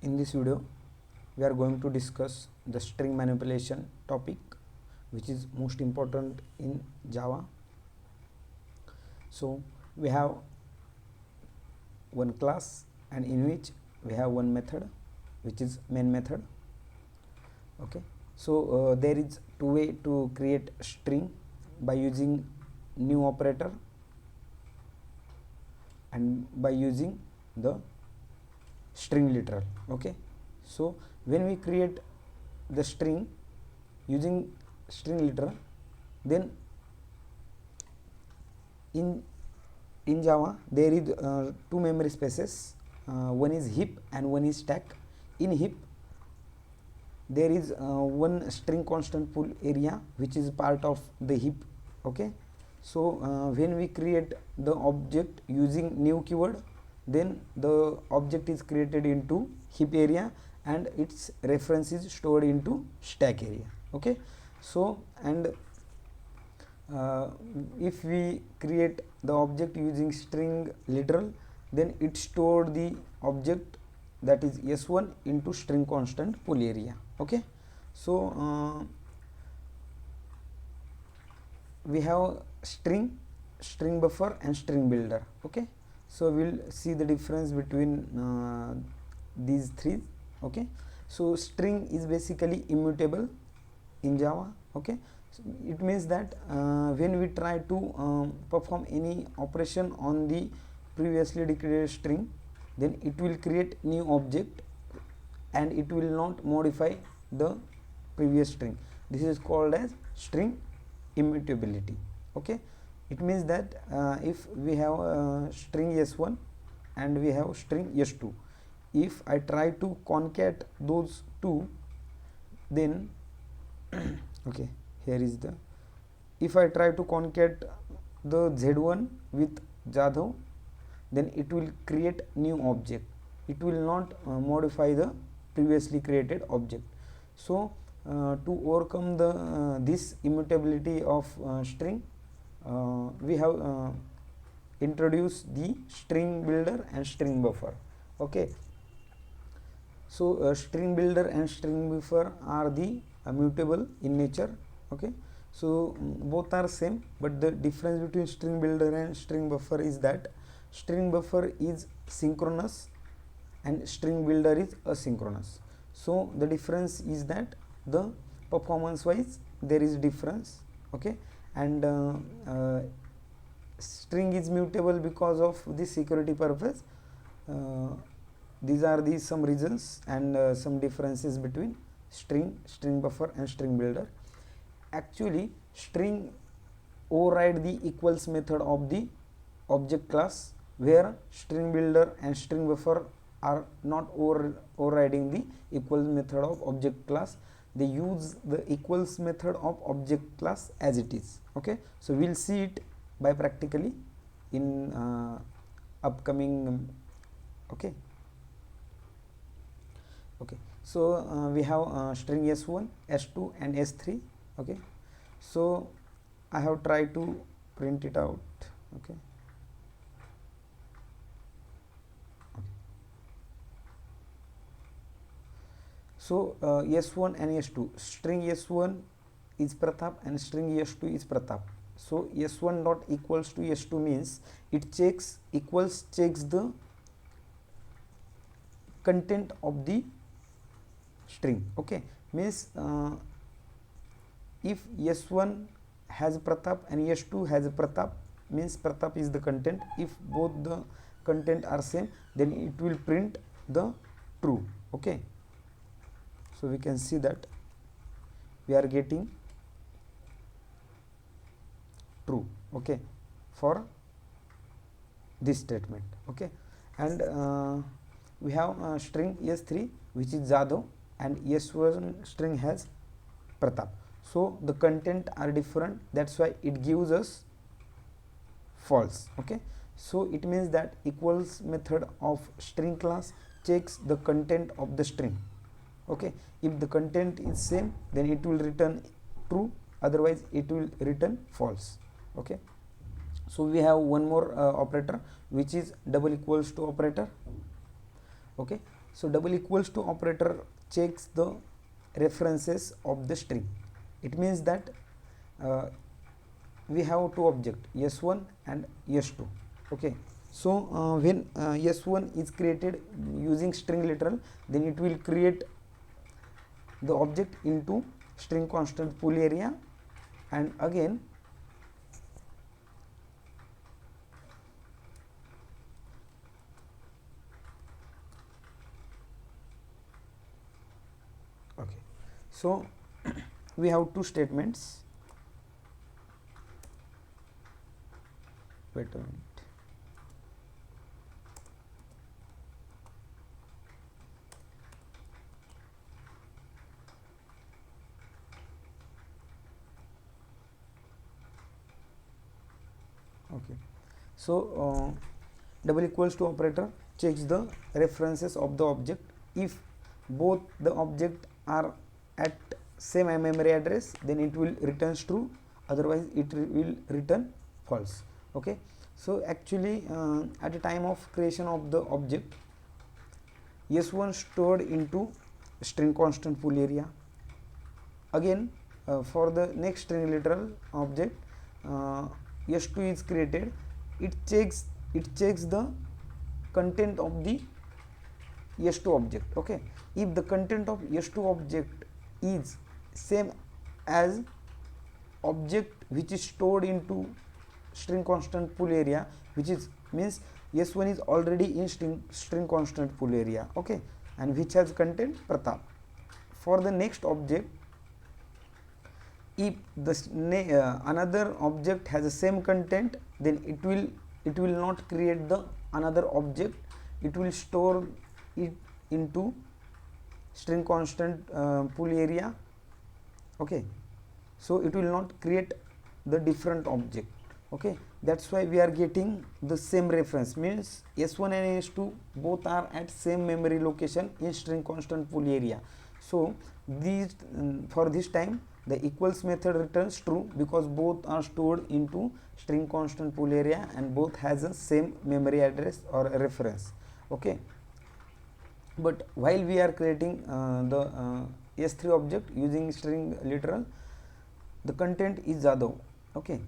In this video we are going to discuss the string manipulation topic, which is most important in Java. So we have one class, and in which we have one method, which is main method. Okay, so there is two way to create string by using new operator and by using the string literal. Okay, so when we create the string using string literal, then in Java there is two memory spaces, one is heap and one is stack. In heap there is one string constant pool area which is part of the heap. Okay, so when we create the object using new keyword, then the object is created into heap area and its reference is stored into stack area. Okay, so and if we create the object using string literal, then it stored the object, that is s1, into string constant pool area. Okay, so we have string buffer and string builder. Okay, so we'll see the difference between these three. Okay, so string is basically immutable in Java. Okay, so it means that when we try to perform any operation on the previously declared string, then it will create new object and it will not modify the previous string. This is called as string immutability. Okay, it means that if we have string s1 and we have string s2, if I try to concat those two, then okay, here is the, if I try to concat the z1 with Jadhav, then it will create new object, it will not modify the previously created object. So to overcome the this immutability of string, we have introduced the string builder and string buffer. Okay, so string builder and string buffer are the mutable in nature. Okay, so both are same, but the difference between string builder and string buffer is that string buffer is synchronous and string builder is asynchronous. So the difference is that the performance wise there is difference. Okay, and string is mutable because of the security purpose. These are the some reasons and some differences between string buffer and string builder. Actually, string override the equals method of the object class, where string builder and string buffer are not overriding the equals method of object class. They use the equals method of object class as it is. Okay, so we'll see it by practically in upcoming. Okay, so we have string s1, s2 and s3. Okay, so I have tried to print it out. Okay, so s1 and s2, string s1 is Pratap and string s2 is Pratap. So s1 dot equals to s2 means it checks the content of the string. Okay, means if s1 has Pratap and s2 has Pratap, means Pratap is the content. If both the content are same, then it will print the true. Okay, so we can see that we are getting true. Okay, for this statement. Okay, and we have string s3 which is Jadhav, and s1 string has Pratap. So the content are different, that's why it gives us false. Okay, so it means that equals method of string class checks the content of the string. Okay, if the content is same, then it will return true, otherwise it will return false. Okay, so we have one more operator which is double equals to operator. Okay, So double equals to operator checks the references of the string. It means that we have two objects, s1 and s2. Okay, so when s1 is created using string literal, then it will create the object into string constant pool area, and again okay, so we have two statements. Wait a minute. Okay, so double equals to operator checks the references of the object. If both the object are at same memory address, then it will return true, otherwise it will return false. Okay, so actually at the time of creation of the object, s1 stored into string constant pool area. Again for the next string literal object, s2 is created. It checks the content of the s2 object. Okay, if the content of s2 object is same as object which is stored into string constant pool area, which is means s1 is already in string constant pool area. Okay, and which has content Pratap. For the next object, if the another object has the same content, then it will not create the another object. It will store it into string constant pool area. Okay, so it will not create the different object. Okay, that's why we are getting the same reference, means s1 and s2 both are at same memory location in string constant pool area. So these for this time the equals method returns true because both are stored into string constant pool area and both has a same memory address or a reference. Okay, but while we are creating the s3 object using string literal, the content is Jadhav. Okay,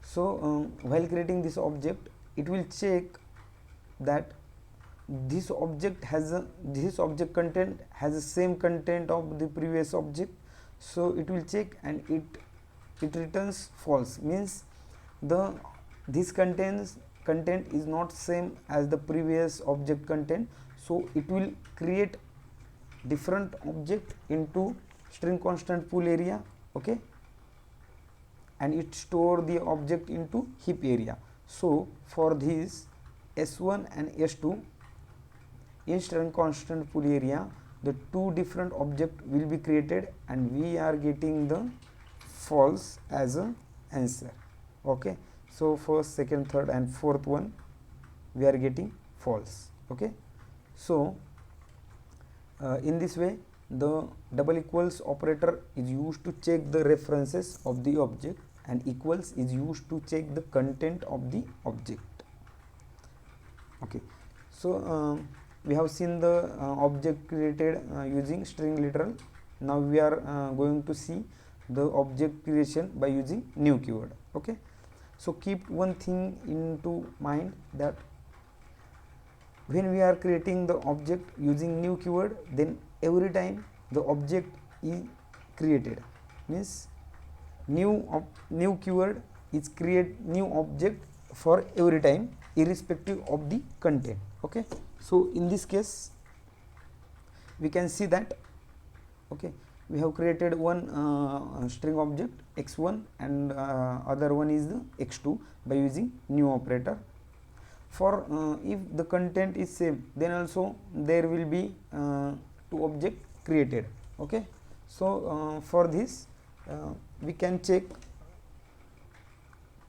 so while creating this object, it will check that this object content has the same content of the previous object. So it will check and it returns false, means the this content is not same as the previous object content. So it will create different object into string constant pool area. Okay, and it store the object into heap area. So for this s1 and s2 in string constant pool area, the two different object will be created and we are getting the false as a answer. Okay, so first, second, third and fourth one we are getting false. Okay, so in this way the double equals operator is used to check the references of the object and equals is used to check the content of the object. Okay, so we have seen the object created using string literal. Now we are going to see the object creation by using new keyword. Okay, so keep one thing into mind, that when we are creating the object using new keyword, then every time the object is created, means new keyword is create new object for every time irrespective of the content. Okay, so in this case we can see that okay, we have created one string object x1 and other one is the x2 by using new operator. For if the content is same, then also there will be two object created. Okay, so for this we can check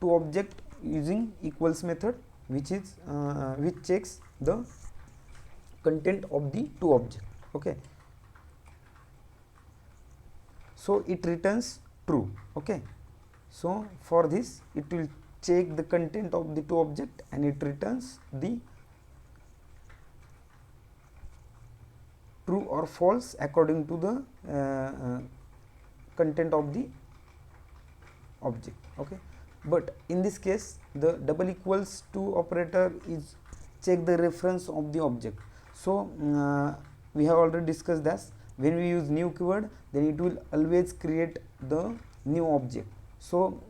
two object using equals method, which is which checks the content of the two object. Okay, so it returns true. Okay, so for this it will check the content of the two object and it returns the or false according to the content of the object. Okay, but in this case the double equals to operator is check the reference of the object. So we have already discussed that when we use new keyword, then it will always create the new object. So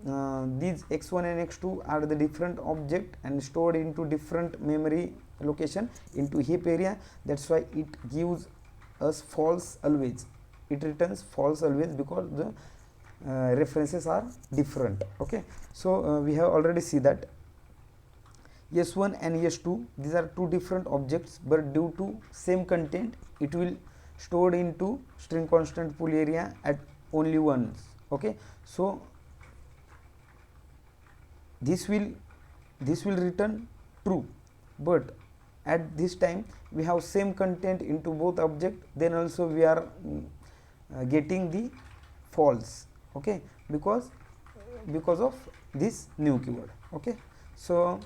these x1 and x2 are the different object and stored into different memory location into heap area. That's why it gives us false always. It returns false always because the references are different. Okay, so we have already see that s1 and s2, these are two different objects, but due to same content it will stored into string constant pool area at only once. Okay, so this will return true, but at this time we have same content into both object, then also we are getting the false. Okay, because of this new keyword. Okay, so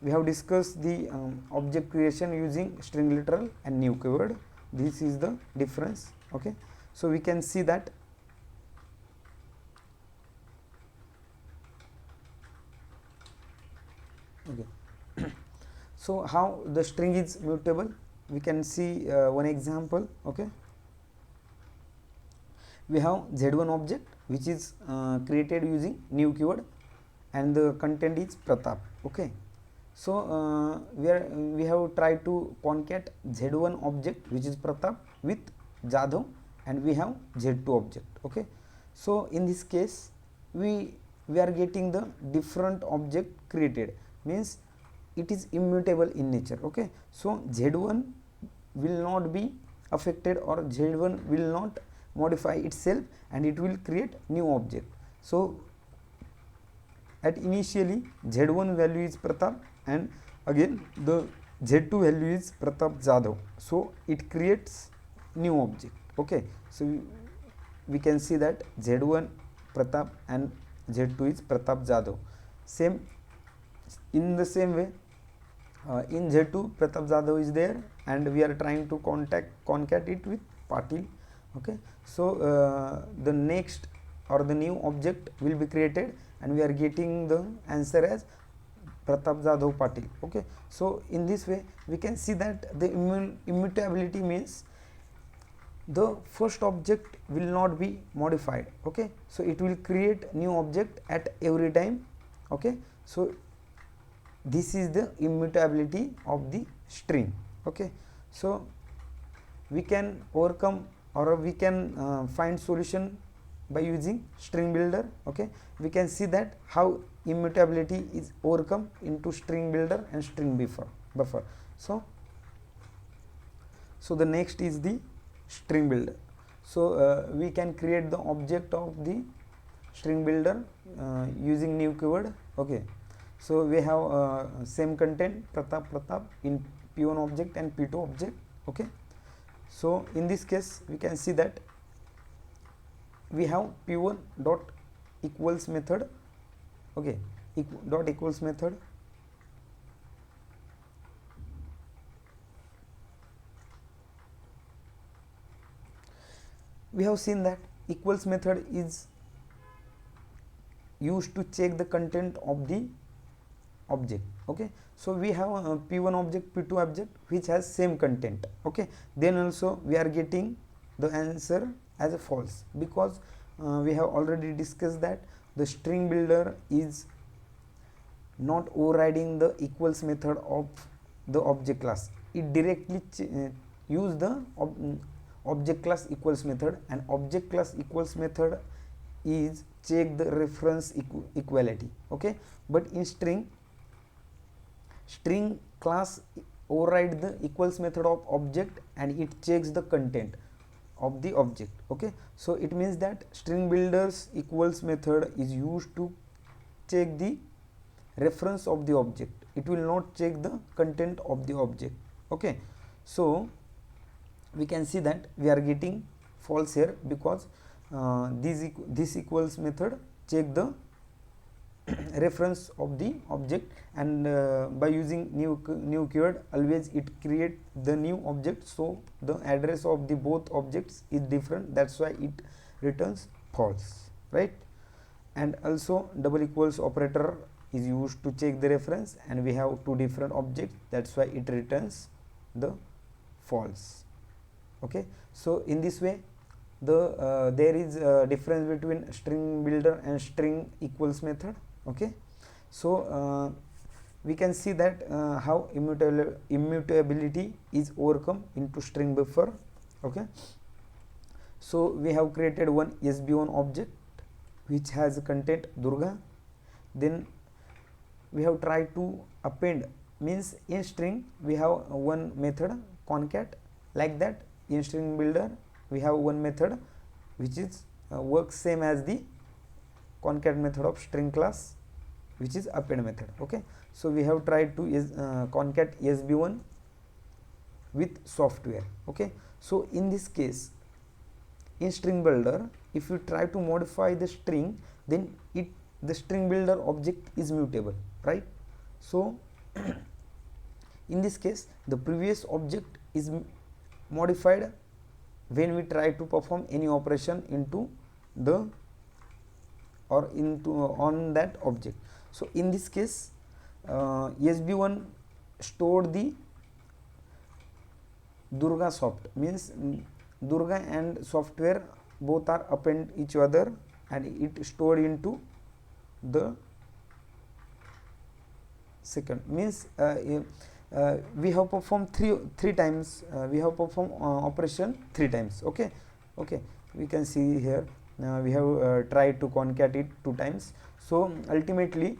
we have discussed the object creation using string literal and new keyword. This is the difference. Okay, so we can see that okay. So how the string is mutable, we can see one example. Okay, we have z1 object which is created using new keyword and the content is Pratap. Okay, so we have tried to concat z1 object which is Pratap with Jadhav, and we have z2 object. Okay, so in this case we are getting the different object created, means it is immutable in nature. Okay, so z1 will not be affected or z1 will not modify itself and it will create new object. So at initially z1 value is Pratap and again the z2 value is Pratap Jadhav, so it creates new object. Okay, so we can see that z1 Pratap and z2 is Pratap Jadhav. Same in the same way in z2 Pratap Jadhav is there and we are trying to concat it with Patil. Okay, so the next or the new object will be created and we are getting the answer as Pratap Jadhav Patil. Okay, so in this way we can see that the immutability means the first object will not be modified. Okay, so it will create new object at every time. Okay, so this is the immutability of the string. Okay, so we can overcome or we can find solution by using string builder. Okay, we can see that how immutability is overcome into string builder and string buffer. So the next is the string builder. So we can create the object of the string builder using new keyword. Okay, so we have same content Pratap in p1 object and p2 object. Okay, so in this case we can see that we have p1 dot equals method. Okay, dot equals method. We have seen that equals method is used to check the content of the object. Okay, so we have a p1 object, p2 object which has same content. Okay, then also we are getting the answer as a false because we have already discussed that the string builder is not overriding the equals method of the object class. It directly use the object class equals method, and object class equals method is check the reference equality. Okay, but in string class override the equals method of object and it checks the content of the object. Okay, so it means that string builders equals method is used to check the reference of the object. It will not check the content of the object. Okay, so we can see that we are getting false here because this equals method check the reference of the object, and by using new keyword always it create the new object, so the address of the both objects is different, that's why it returns false, right? And also double equals operator is used to check the reference, and we have two different objects, that's why it returns the false. Okay, so in this way the there is a difference between string builder and string equals method. Okay, so we can see that how immutability is overcome into string buffer. Okay, so we have created one SB1 object which has content Durga, then we have tried to append, means in string we have one method concat, like that in string builder we have one method which is works same as the concat method of string class, which is append method. Okay, so we have tried to concat SB1 with software. Okay, so in this case in string builder, if you try to modify the string, then the string builder object is mutable, right? So in this case the previous object is modified when we try to perform any operation into the or into on that object. So in this case SB1 stored the Durga soft, means Durga and software both are append each other, and it stored into the second, means we have performed three times, we have performed operation 3 times. Okay, we can see here we have tried to concat it 2 times. So ultimately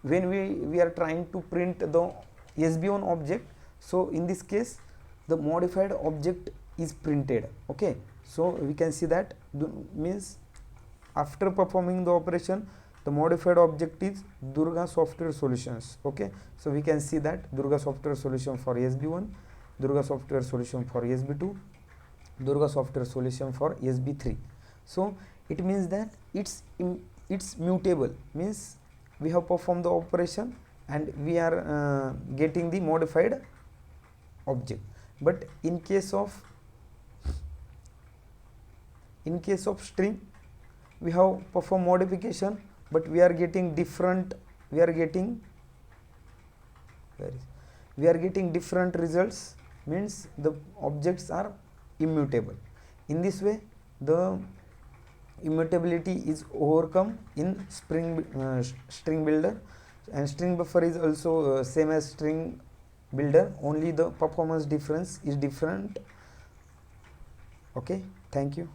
when we are trying to print the SB1 object, so in this case the modified object is printed. Okay, so we can see that means after performing the operation the modified object is Durga software solutions. Okay, so we can see that Durga software solution for SB1, Durga software solution for SB2, Durga software solution for SB3. so it means that it's mutable, means we have performed the operation and we are getting the modified object. But in case of string we have performed modification, but we are getting different, we are getting different results, means the objects are immutable. In this way the immutability is overcome in string builder, and string buffer is also same as string builder, only the performance difference is different. Okay, thank you.